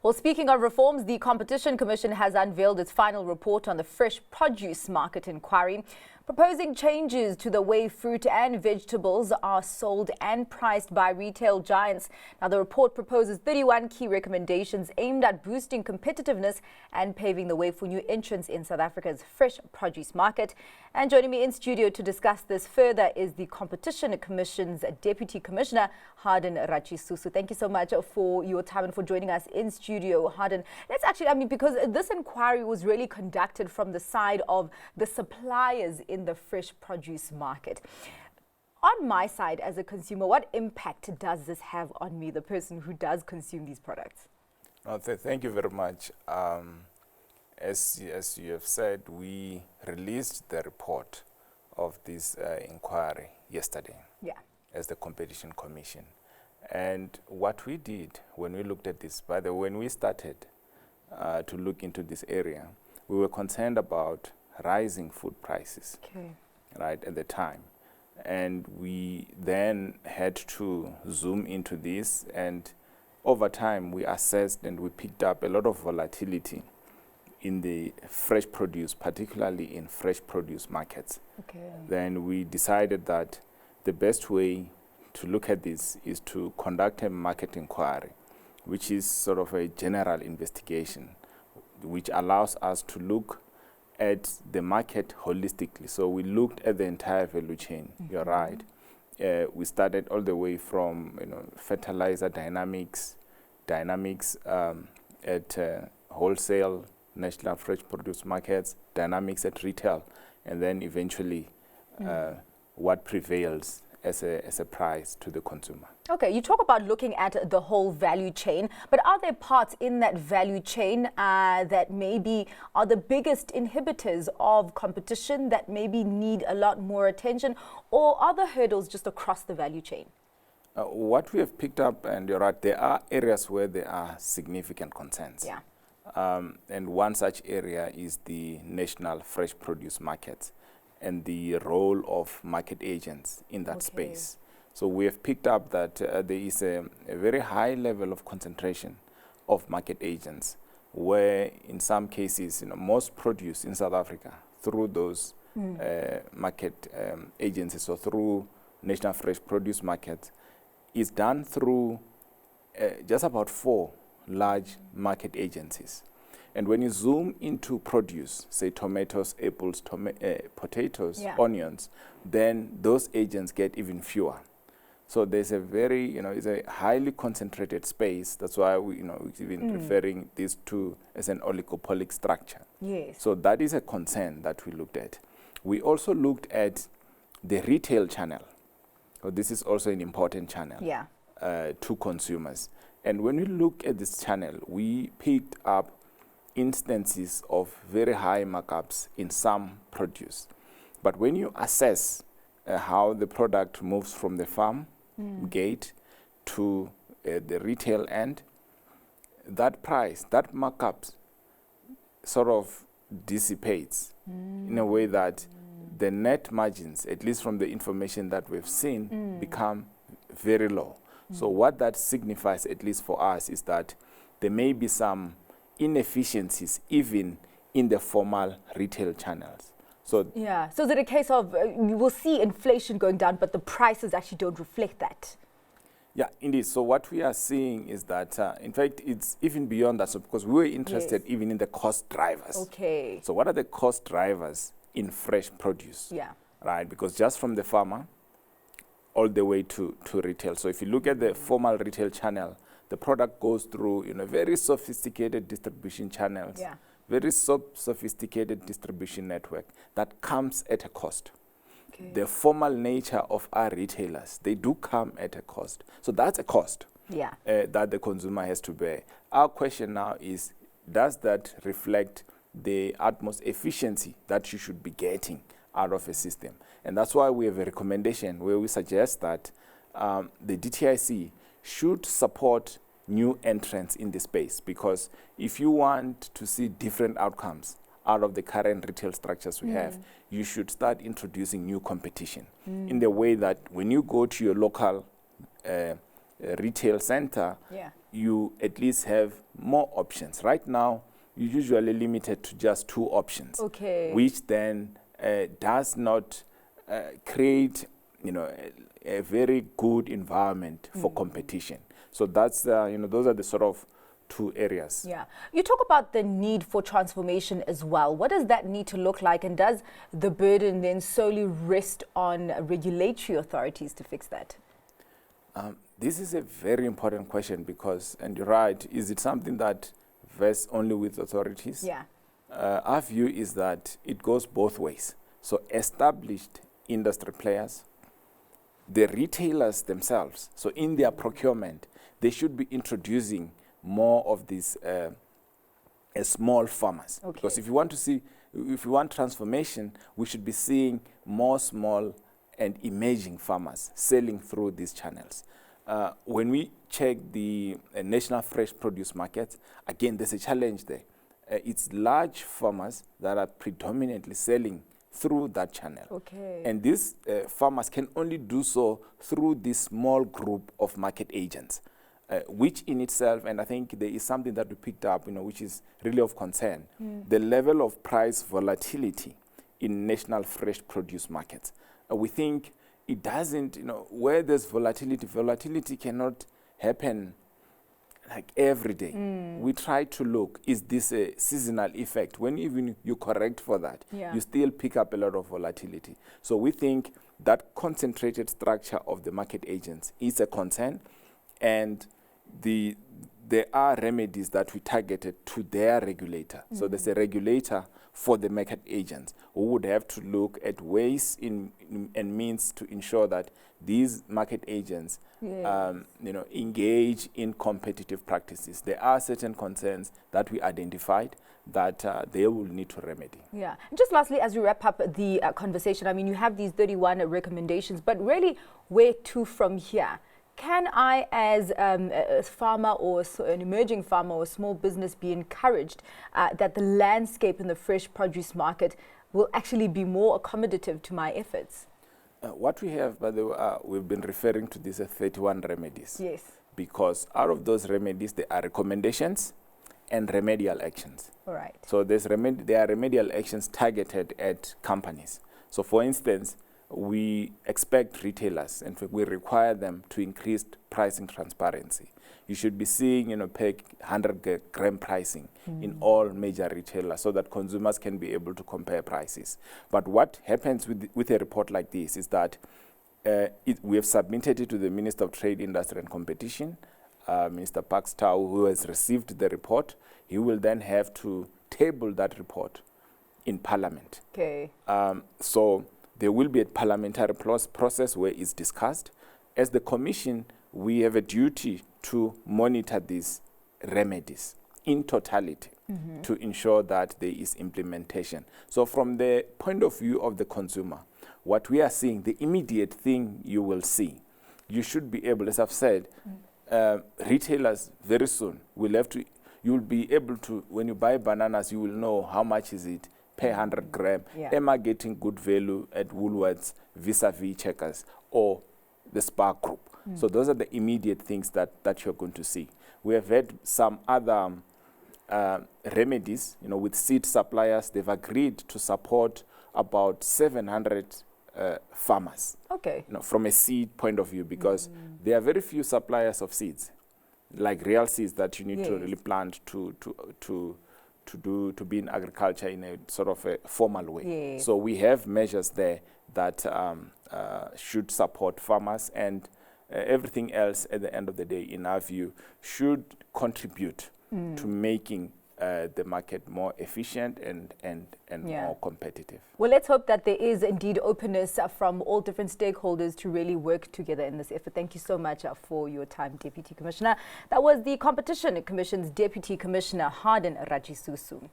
Well, speaking of reforms, the Competition Commission has unveiled its final report on the fresh produce market inquiry, proposing changes to the way fruit and vegetables are sold and priced by retail giants. Now, the report proposes 31 key recommendations aimed at boosting competitiveness and paving the way for new entrants in South Africa's fresh produce market. And joining me in studio to discuss this further is the Competition Commission's Deputy Commissioner, Hardin Ratshisusu. Thank you so much for your time and for joining us in studio, Hardin. Let's actually, because this inquiry was really conducted from the side of the suppliers in the fresh produce market. On my side as a consumer, what impact does this have on me, the person who does consume these products? Thank you very much. As you have said, we released the report of this inquiry yesterday as the Competition Commission. And what we did when we looked at this, by the way, when we started to look into this area, we were concerned about rising food prices, right, at the time. And we then had to zoom into this, and over time we assessed and we picked up a lot of volatility in the fresh produce, particularly in fresh produce markets. Then we decided that the best way to look at this is to conduct a market inquiry, which is sort of a general investigation, which allows us to look at the market holistically. So we looked at the entire value chain. You're right. We started all the way from fertilizer dynamics at wholesale, national fresh produce markets, dynamics at retail, and then eventually what prevails as a price to the consumer. Okay, you talk about looking at the whole value chain, but are there parts in that value chain that maybe are the biggest inhibitors of competition that maybe need a lot more attention, or are the hurdles just across the value chain? What we have picked up, and you're right, there are areas where there are significant concerns. And one such area is the national fresh produce markets and the role of market agents in that space. So we have picked up that there is a very high level of concentration of market agents, where in some cases, most produce in South Africa through those market agencies or through national fresh produce markets is done through just about 4 large market agencies. And when you zoom into produce, say tomatoes, apples, potatoes, onions, then those agents get even fewer. So there's a very, it's a highly concentrated space. That's why we're even referring this to as an oligopolic structure. So that is a concern that we looked at. We also looked at the retail channel. So this is also an important channel to consumers. And when we look at this channel, we picked up instances of very high markups in some produce. But when you assess how the product moves from the farm gate to the retail end, that price, that markup sort of dissipates in a way that the net margins, at least from the information that we've seen, become very low. So what that signifies, at least for us, is that there may be some inefficiencies even in the formal retail channels. So so is it a case of you will see inflation going down, but the prices actually don't reflect that? Yeah, indeed. So what we are seeing is that, in fact, it's even beyond that. So because we were interested even in the cost drivers. So what are the cost drivers in fresh produce? Right, because just from the farmer all the way to retail. So if you look at the formal retail channel, the product goes through very sophisticated distribution channels, very sophisticated distribution network that comes at a cost. The formal nature of our retailers, they do come at a cost. So that's a cost that the consumer has to bear. Our question now is, does that reflect the utmost efficiency that you should be getting out of a system? And that's why we have a recommendation where we suggest that the DTIC should support new entrants in the space, because if you want to see different outcomes out of the current retail structures we have, you should start introducing new competition in the way that when you go to your local retail center, you at least have more options. Right now, you're usually limited to just 2 options, which then does not create, a very good environment for competition. So that's, those are the sort of 2 areas. Yeah. You talk about the need for transformation as well. What does that need to look like? And does the burden then solely rest on regulatory authorities to fix that? This is a very important question because, and you're right, is it something that vests only with authorities? Yeah. Our view is that it goes both ways. So established industry players, the retailers themselves, so in their procurement, they should be introducing more of these small farmers. Because if you want transformation, we should be seeing more small and emerging farmers selling through these channels. When we check the national fresh produce market, again, there's a challenge there. It's large farmers that are predominantly selling through that channel. And these farmers can only do so through this small group of market agents, which in itself, and I think there is something that we picked up, which is really of concern, the level of price volatility in national fresh produce markets. We think it doesn't, where there's volatility cannot happen like every day. We try to look, is this a seasonal effect? When even you correct for that, you still pick up a lot of volatility. So we think that concentrated structure of the market agents is a concern, and there are remedies that we targeted to their regulator. So there's a regulator for the market agents who would have to look at ways and means to ensure that these market agents engage in competitive practices. There are certain concerns that we identified that they will need to remedy. Yeah. Just lastly, as we wrap up the conversation, I mean, you have these 31 recommendations, but really, where to from here? Can I, as a farmer or an emerging farmer or a small business, be encouraged that the landscape in the fresh produce market will actually be more accommodative to my efforts? What we have, by the way, we've been referring to these as 31 remedies. Yes. Because out of those remedies, there are recommendations and remedial actions. All right. So there are remedial actions targeted at companies. So for instance, we expect retailers, in fact, we require them to increase pricing transparency. You should be seeing, per 100-gram pricing in all major retailers so that consumers can be able to compare prices. But what happens with a report like this is that we have submitted it to the Minister of Trade, Industry and Competition, Minister Pakstow, who has received the report. He will then have to table that report in Parliament. So there will be a parliamentary process where it's discussed. As the Commission, we have a duty to monitor these remedies in totality to ensure that there is implementation. So from the point of view of the consumer, what we are seeing, the immediate thing you will see, you should be able, as I've said, retailers very soon will have to, you'll be able to, when you buy bananas, you will know how much is it per 100 gram. Am I getting good value at Woolworths vis-a-vis Checkers or the Spar Group? So those are the immediate things that you're going to see. We have had some other remedies, with seed suppliers. They've agreed to support about 700 farmers. From a seed point of view, because there are very few suppliers of seeds, like real seeds that you need to really plant to be in agriculture in a sort of a formal way. So we have measures there that should support farmers, and everything else at the end of the day, in our view, should contribute to making the market more efficient and more competitive. Well, let's hope that there is indeed openness from all different stakeholders to really work together in this effort. Thank you so much for your time, Deputy Commissioner. That was the Competition Commission's Deputy Commissioner, Hardin Ratshisusu.